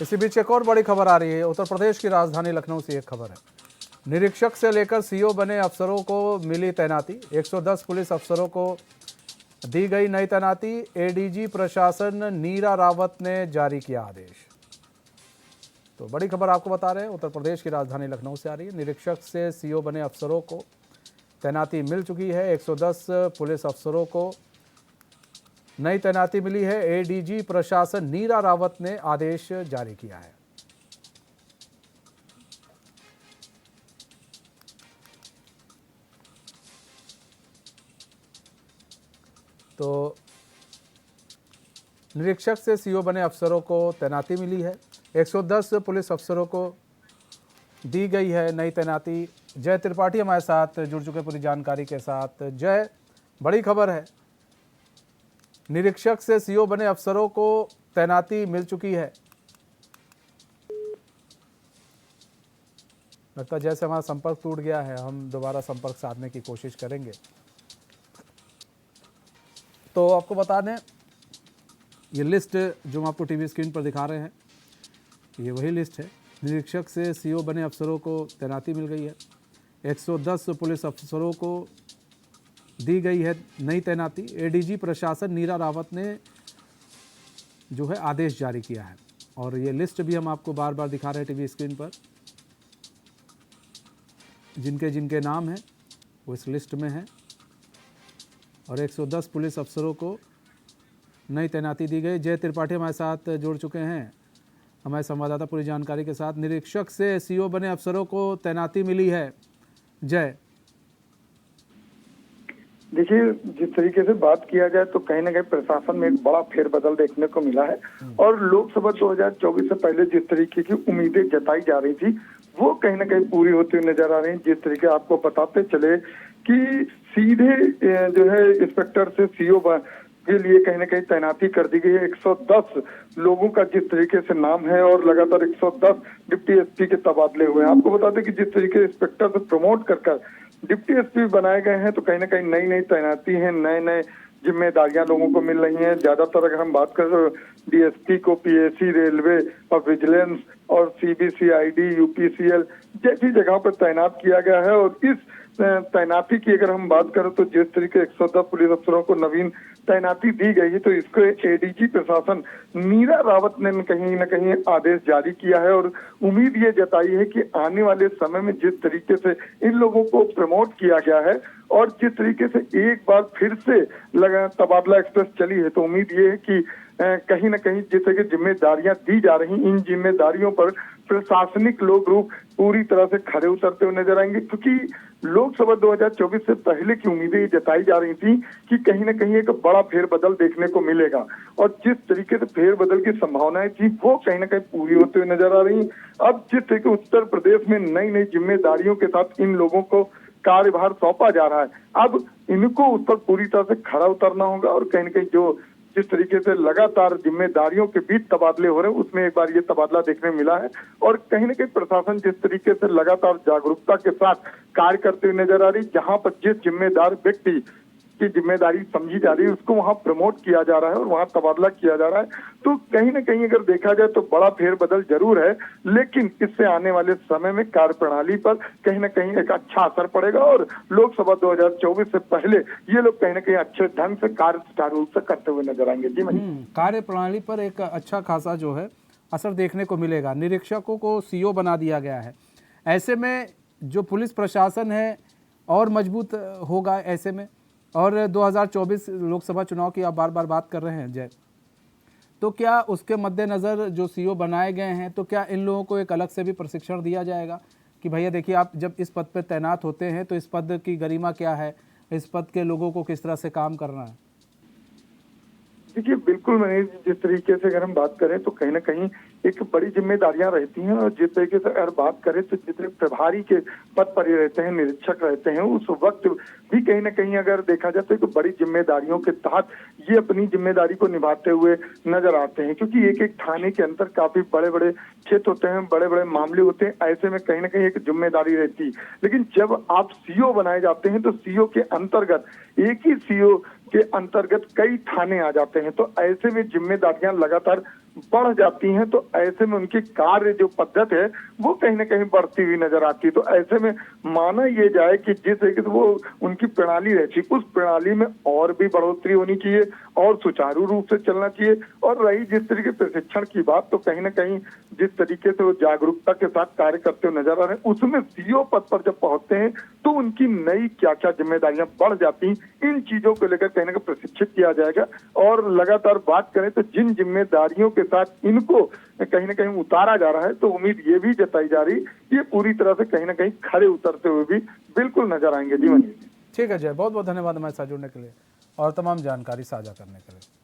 इसी बीच एक और बड़ी खबर आ रही है। उत्तर प्रदेश की राजधानी लखनऊ से एक खबर है। निरीक्षक से लेकर सीओ बने अफसरों को मिली तैनाती। 110 पुलिस अफसरों को दी गई नई तैनाती। एडीजी प्रशासन नीरा रावत ने जारी किया आदेश। तो बड़ी खबर आपको बता रहे हैं, उत्तर प्रदेश की राजधानी लखनऊ से आ रही है। निरीक्षक से सीओ बने अफसरों को तैनाती मिल चुकी है। 110 पुलिस अफसरों को नई तैनाती मिली है। एडीजी प्रशासन नीरा रावत ने आदेश जारी किया है। तो निरीक्षक से सीओ बने अफसरों को तैनाती मिली है। 110 पुलिस अफसरों को दी गई है नई तैनाती। जय त्रिपाठी हमारे साथ जुड़ चुके पूरी जानकारी के साथ। जय, बड़ी खबर है, निरीक्षक से सीओ बने अफसरों को तैनाती मिल चुकी है। लगता है जैसे हमारा संपर्क टूट गया है, हम दोबारा संपर्क साधने की कोशिश करेंगे। तो आपको बता दें, ये लिस्ट जो हम आपको टीवी स्क्रीन पर दिखा रहे हैं, ये वही लिस्ट है। निरीक्षक से सीओ बने अफसरों को तैनाती मिल गई है। 110 पुलिस अफसरों को दी गई है नई तैनाती। एडीजी प्रशासन नीरा रावत ने जो है आदेश जारी किया है। और ये लिस्ट भी हम आपको बार बार दिखा रहे हैं टीवी स्क्रीन पर। जिनके जिनके नाम हैं वो इस लिस्ट में हैं। और 110 पुलिस अफसरों को नई तैनाती दी गई। जय त्रिपाठी हमारे साथ जुड़ चुके हैं, हमारे संवाददाता पूरी जानकारी के साथ। निरीक्षक से सीओ बने अफसरों को तैनाती मिली है। जय, देखिए, जिस तरीके से बात किया जाए तो कहीं ना कहीं प्रशासन में एक बड़ा फेरबदल देखने को मिला है। और लोकसभा 2024 से पहले जिस तरीके की उम्मीदें जताई जा रही थी वो कहीं ना कहीं पूरी होती हुई नजर आ रही है। जिस तरीके आपको बताते चले कि सीधे जो है इंस्पेक्टर से सीओ के लिए कहीं ना कहीं तैनाती कर दी गई है। 110 लोगों का जिस तरीके से नाम है और लगातार 110 डिप्टी एसपी के तबादले हुए हैं। आपको बता दें कि जिस तरीके से इंस्पेक्टर से प्रमोट कर डिप्टी एसपी बनाए गए हैं तो कहीं ना कहीं नई नई तैनाती है, नए नए जिम्मेदारियां लोगों को मिल रही हैं। ज्यादातर अगर हम बात करें तो डीएसपी को पीएसी, रेलवे और विजिलेंस और सीबीसीआईडी, यूपीसीएल जैसी जगहों पर तैनात किया गया है। और इस तैनाती की अगर हम बात करें तो जिस तरीके 110 पुलिस अफसरों को नवीन तैनाती दी गई है तो इसको एडीजी प्रशासन नीरा रावत ने कहीं न कहीं आदेश जारी किया है। और उम्मीद ये जताई है कि आने वाले समय में जिस तरीके से इन लोगों को प्रमोट किया गया है और जिस तरीके से एक बार फिर से तबादला एक्सप्रेस चली है तो उम्मीद ये है कि कहीं न कहीं जिस तरह की जिम्मेदारियां दी जा रही, इन जिम्मेदारियों पर प्रशासनिक लोग पूरी तरह से खड़े उतरते हुए नजर आएंगे। क्योंकि लोकसभा 2024 से पहले की उम्मीदें जताई जा रही थी कि कहीं न कहीं एक बड़ा फेरबदल देखने को मिलेगा। और जिस तरीके से फेरबदल की संभावनाएं थी वो कहीं न कहीं पूरी होते हुए नजर आ रही। अब जिस तरीके उत्तर प्रदेश में नई नई जिम्मेदारियों के साथ इन लोगों को कार्यभार सौंपा जा रहा है, अब इनको उस पर पूरी तरह से खड़ा उतरना होगा। और कहीं न कहीं जो जिस तरीके से लगातार जिम्मेदारियों के बीच तबादले हो रहे हैं उसमें एक बार ये तबादला देखने मिला है। और कहीं न कहीं प्रशासन जिस तरीके से लगातार जागरूकता के साथ कार्य करते हुए नजर आ रही, जहां पर जिस जिम्मेदार व्यक्ति की जिम्मेदारी समझी जा रही है उसको वहां प्रमोट किया जा रहा है और वहां तबादला किया जा रहा है। तो कहीं ना कहीं अगर देखा जाए तो बड़ा फेरबदल जरूर है, लेकिन इससे आने वाले समय में कार्यप्रणाली पर कहीं ना कहीं एक अच्छा असर पड़ेगा। और लोकसभा 2024 से पहले ये लोग कहीं ना कहीं अच्छे ढंग से कार्य सुचारू रूप से करते हुए नजर आएंगे। जी कार्यप्रणाली पर एक अच्छा खासा जो है असर देखने को मिलेगा। निरीक्षकों को सीओ बना दिया गया है, ऐसे में जो पुलिस प्रशासन है और मजबूत होगा ऐसे में। और 2024 लोकसभा चुनाव की आप बार बार बात कर रहे हैं जय, तो क्या उसके मद्देनज़र जो सीओ बनाए गए हैं तो क्या इन लोगों को एक अलग से भी प्रशिक्षण दिया जाएगा कि भैया देखिए आप जब इस पद पर तैनात होते हैं तो इस पद की गरिमा क्या है, इस पद के लोगों को किस तरह से काम करना है? देखिए, बिल्कुल मनीष, जिस तरीके से अगर हम बात करें तो कहीं ना कहीं एक बड़ी जिम्मेदारियां रहती हैं। और जिस तरीके से अगर बात करें तो जितने प्रभारी के पद पर रहते हैं, निरीक्षक रहते हैं, उस वक्त भी कहीं ना कहीं अगर देखा जाए तो बड़ी जिम्मेदारियों के तहत ये अपनी जिम्मेदारी को निभाते हुए नजर आते हैं। क्योंकि एक एक थाने के अंदर काफी बड़े बड़े क्षेत्र होते हैं, बड़े बड़े मामले होते हैं, ऐसे में कहीं ना कहीं एक जिम्मेदारी रहती है। लेकिन जब आप सीओ बनाए जाते हैं तो सीओ के अंतर्गत एक ही सीओ के अंतर्गत कई थाने आ जाते हैं। तो ऐसे में जिम्मेदारियां लगातार बढ़ जाती हैं, तो ऐसे में उनकी कार्य जो पद्धति है वो कहीं ना कहीं बढ़ती हुई नजर आती है। तो ऐसे में माना ये जाए कि जिस तरीके से वो उनकी प्रणाली रहती, उस प्रणाली में और भी बढ़ोतरी होनी चाहिए और सुचारू रूप से चलना चाहिए। और रही जिस तरीके प्रशिक्षण की बात, तो कहीं ना कहीं जिस तरीके से वो जागरूकता के साथ कार्य करते हुए नजर आ रहे हैं, उसमें सीओ पद पर जब पहुंचते हैं तो उनकी नई क्या क्या जिम्मेदारियां बढ़ जाती, इन चीजों को लेकर कहीं ना कहीं प्रशिक्षित किया जाएगा। और लगातार बात करें तो जिन जिम्मेदारियों के साथ इनको कहीं ना कहीं उतारा जा रहा है, तो उम्मीद ये भी जताई जा रही ये पूरी तरह से कहीं ना कहीं खड़े उतरते हुए भी बिल्कुल नजर आएंगे। जी मनीष जी, ठीक है जय, बहुत बहुत धन्यवाद हमारे साथ जुड़ने के लिए और तमाम जानकारी साझा करने के लिए।